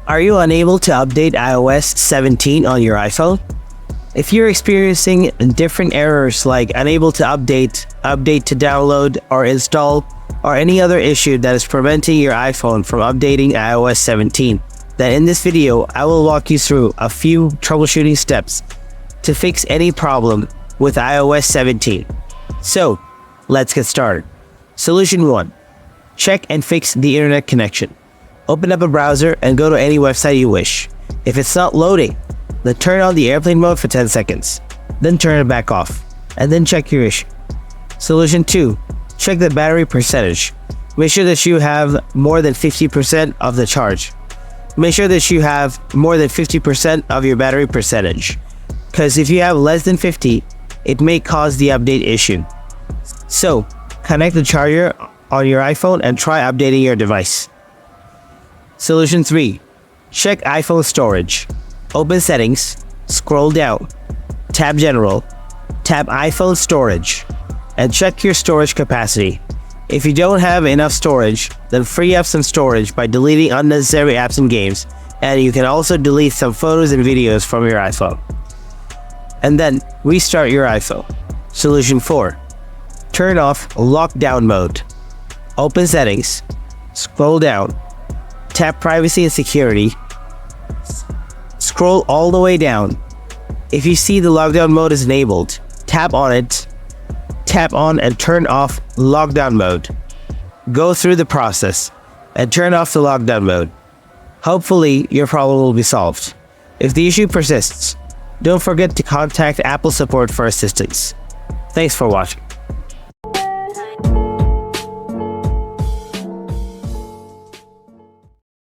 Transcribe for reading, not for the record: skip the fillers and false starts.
Are you unable to update iOS 17 on your iPhone? If you're experiencing different errors like unable to update to download or install, or any other issue that is preventing your iPhone from updating iOS 17, then in this video, I will walk you through a few troubleshooting steps to fix any problem with iOS 17. So, let's get started. Solution 1. Check and fix the internet connection. Open up a browser and go to any website you wish. If it's not loading, then turn on the airplane mode for 10 seconds. Then turn it back off, and then check your issue. Solution 2. Check the battery percentage. Make sure that you have more than 50% of the charge. Make sure that you have more than 50% of your battery percentage, because if you have less than 50, it may cause the update issue. So, connect the charger on your iPhone and try updating your device. Solution 3. Check iPhone storage. Open Settings, scroll down, tap General, tap iPhone Storage, and check your storage capacity. If you don't have enough storage, then free up some storage by deleting unnecessary apps and games, and you can also delete some photos and videos from your iPhone. And then restart your iPhone. Solution 4. Turn off lockdown mode. Open Settings, scroll down, tap Privacy and Security, scroll all the way down. If you see the lockdown mode is enabled, tap on it, tap on and turn off lockdown mode. Go through the process and turn off the lockdown mode. Hopefully, your problem will be solved. If the issue persists, don't forget to contact Apple support for assistance. Thanks for watching.